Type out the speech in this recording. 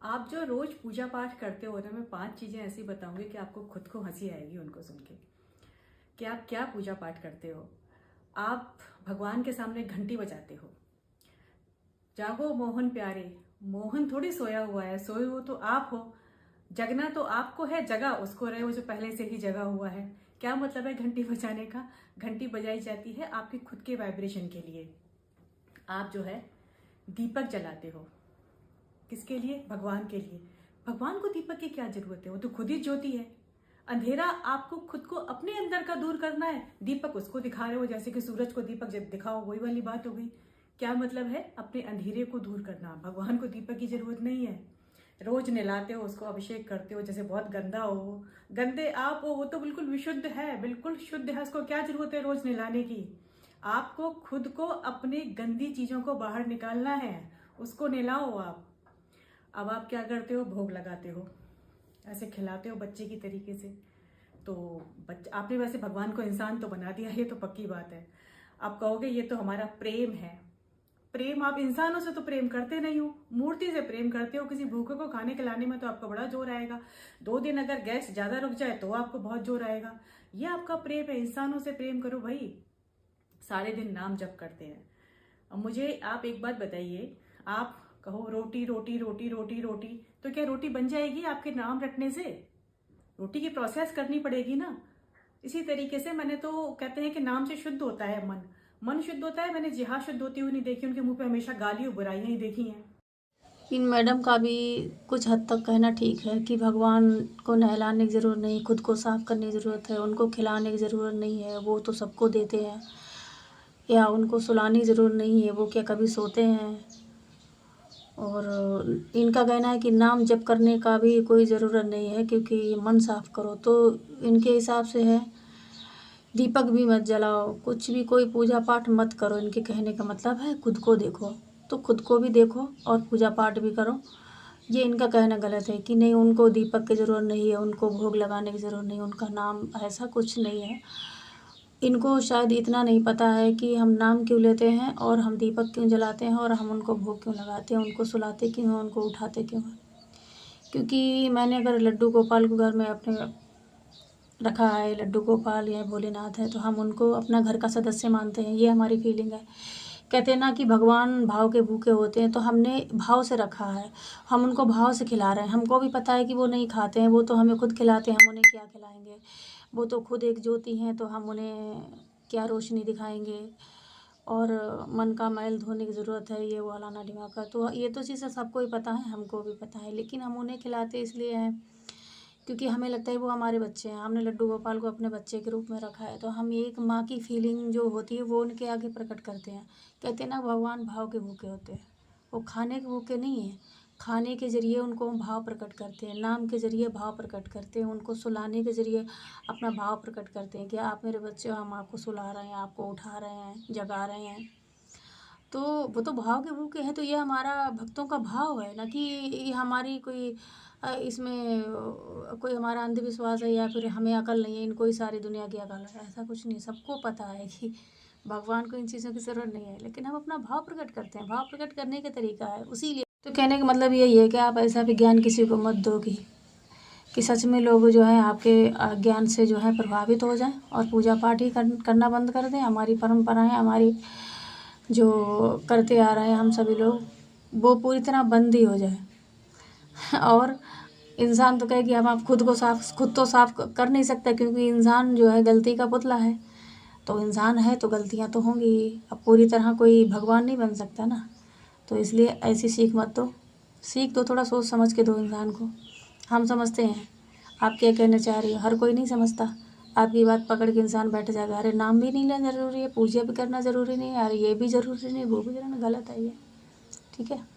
आप जो रोज पूजा पाठ करते हो ना, मैं 5 चीजें ऐसी बताऊंगी कि आपको खुद को हंसी आएगी उनको सुन के कि आप क्या पूजा पाठ करते हो। आप भगवान के सामने घंटी बजाते हो, जागो मोहन प्यारे। मोहन थोड़ी सोया हुआ है, सोए हो तो आप हो। जगना तो आपको है, जगा उसको रहे हो जो पहले से ही जगा हुआ है। क्या मतलब है घंटी बजाने का? घंटी बजाई जाती है आपके खुद के वाइब्रेशन के लिए। आप जो है दीपक जलाते हो, किसके लिए? भगवान के लिए। भगवान को दीपक की क्या जरूरत है? वो तो खुद ही ज्योति है। अंधेरा आपको खुद को अपने अंदर का दूर करना है, दीपक उसको दिखा रहे हो, जैसे कि सूरज को दीपक जब दिखाओ वही वाली बात हो गई। क्या मतलब है? अपने अंधेरे को दूर करना। भगवान को दीपक की जरूरत नहीं है। रोज नहलाते हो उसको, अभिषेक करते हो, जैसे बहुत गंदा हो, गंदे आप हो, वो तो बिल्कुल विशुद्ध है, बिल्कुल शुद्ध है, उसको क्या जरूरत है रोज नहलाने की? आपको खुद को अपनी गंदी चीजों को बाहर निकालना है, उसको नहलाओ आप। अब आप क्या करते हो? भोग लगाते हो, ऐसे खिलाते हो बच्चे की तरीके से। तो बच्चा, आपने वैसे भगवान को इंसान तो बना दिया, ये तो पक्की बात है। आप कहोगे ये तो हमारा प्रेम है। प्रेम आप इंसानों से तो प्रेम करते नहीं हो, मूर्ति से प्रेम करते हो। किसी भूखे को खाने खिलाने में तो आपका बड़ा जोर आएगा। 2 दिन अगर गैस ज्यादा रुक जाए तो आपको बहुत जोर आएगा। ये आपका प्रेम है। इंसानों से प्रेम करो भाई। सारे दिन नाम जप करते हैं। अब मुझे आप एक बात बताइए, आप कहो रोटी रोटी रोटी रोटी रोटी, तो क्या रोटी बन जाएगी आपके नाम रटने से? रोटी की प्रोसेस करनी पड़ेगी ना। इसी तरीके से मैंने तो कहते हैं कि नाम से शुद्ध होता है मन। मन शुद्ध होता है। मैंने जिहा शुद्ध होती हुई नहीं देखी, उनके मुंह पे हमेशा गाली और बुराइयां ही देखी हैं। इन मैडम का भी कुछ हद तक कहना ठीक है कि भगवान को नहलाने की ज़रूरत नहीं, खुद को साफ करने की ज़रूरत है, उनको खिलाने की ज़रूरत नहीं है, वो तो सबको देते हैं। या उनको सुलाने की ज़रूरत नहीं है, वो क्या कभी सोते हैं? और इनका कहना है कि नाम जप करने का भी कोई ज़रूरत नहीं है, क्योंकि मन साफ करो। तो इनके हिसाब से है दीपक भी मत जलाओ, कुछ भी कोई पूजा पाठ मत करो। इनके कहने का मतलब है खुद को देखो, तो खुद को भी देखो और पूजा पाठ भी करो। ये इनका कहना गलत है कि नहीं उनको दीपक की ज़रूरत नहीं है, उनको भोग लगाने की ज़रूरत नहीं, उनका नाम, ऐसा कुछ नहीं है। इनको शायद इतना नहीं पता है कि हम नाम क्यों लेते हैं और हम दीपक क्यों जलाते हैं और हम उनको भोग क्यों लगाते हैं, उनको सुलाते क्यों हैं, उनको उठाते क्यों हैं। क्योंकि मैंने अगर लड्डू गोपाल को घर में अपने रखा है, लड्डू गोपाल या भोलेनाथ है, तो हम उनको अपना घर का सदस्य मानते हैं, ये हमारी फीलिंग है। कहते हैं ना कि भगवान भाव के भूखे होते हैं, तो हमने भाव से रखा है, हम उनको भाव से खिला रहे हैं। हमको भी पता है कि वो नहीं खाते हैं, वो तो हमें खुद खिलाते हैं, हम उन्हें क्या खिलाएंगे? वो तो खुद एक ज्योति हैं, तो हम उन्हें क्या रोशनी दिखाएंगे? और मन का मैल धोने की ज़रूरत है, ये वो फलाना ढिमाका। तो ये तो चीज़ें सबको ही पता है, हमको भी पता है, लेकिन हम उन्हें खिलाते इसलिए हैं क्योंकि हमें लगता है वो हमारे बच्चे हैं। हमने लड्डू गोपाल को अपने बच्चे के रूप में रखा है, तो हम एक माँ की फीलिंग जो होती है वो उनके आगे प्रकट करते हैं। कहते हैं ना भगवान भाव के भूखे होते हैं, वो खाने के भूखे नहीं हैं। खाने के ज़रिए उनको हम भाव प्रकट करते हैं, नाम के ज़रिए भाव प्रकट करते हैं, उनको सुलाने के ज़रिए अपना भाव प्रकट करते हैं कि आप मेरे बच्चे हो, हम आपको सुला रहे हैं, आपको उठा रहे हैं, जगा रहे हैं। तो वो तो भाव के भूखे हैं, तो ये हमारा भक्तों का भाव है ना, कि ये हमारी कोई इसमें कोई हमारा अंधविश्वास है या फिर हमें अकल नहीं है, इनको ही सारी दुनिया की अकल है, ऐसा कुछ नहीं। सबको पता है कि भगवान को इन चीज़ों की ज़रूरत नहीं है, लेकिन हम अपना भाव प्रकट करते हैं। भाव प्रकट करने का तरीका है, उसी लिए तो कहने का मतलब यही है कि आप ऐसा विज्ञान किसी को मत दो कि सच में लोग जो है आपके ज्ञान से जो है प्रभावित हो जाएं और पूजा पाठ ही करना बंद कर दें। हमारी परंपराएं, हमारी जो करते आ रहे हैं हम सभी लोग, वो पूरी तरह बंद ही हो जाए। और इंसान तो कहे कि हम आप खुद तो साफ कर नहीं सकता, क्योंकि इंसान जो है गलती का पुतला है। तो इंसान है तो गलतियां तो होंगी ही। अब पूरी तरह कोई भगवान नहीं बन सकता ना। तो इसलिए ऐसी सीख मत दो, सीख दो थोड़ा सोच समझ के दो इंसान को। हम समझते हैं आप क्या कहना चाह रही हो, हर कोई नहीं समझता। आपकी बात पकड़ के इंसान बैठ जाएगा, अरे नाम भी नहीं लेना ज़रूरी है, पूजा भी करना ज़रूरी नहीं है, अरे ये भी ज़रूरी नहीं, वो भी करना गलत है ये। ठीक है।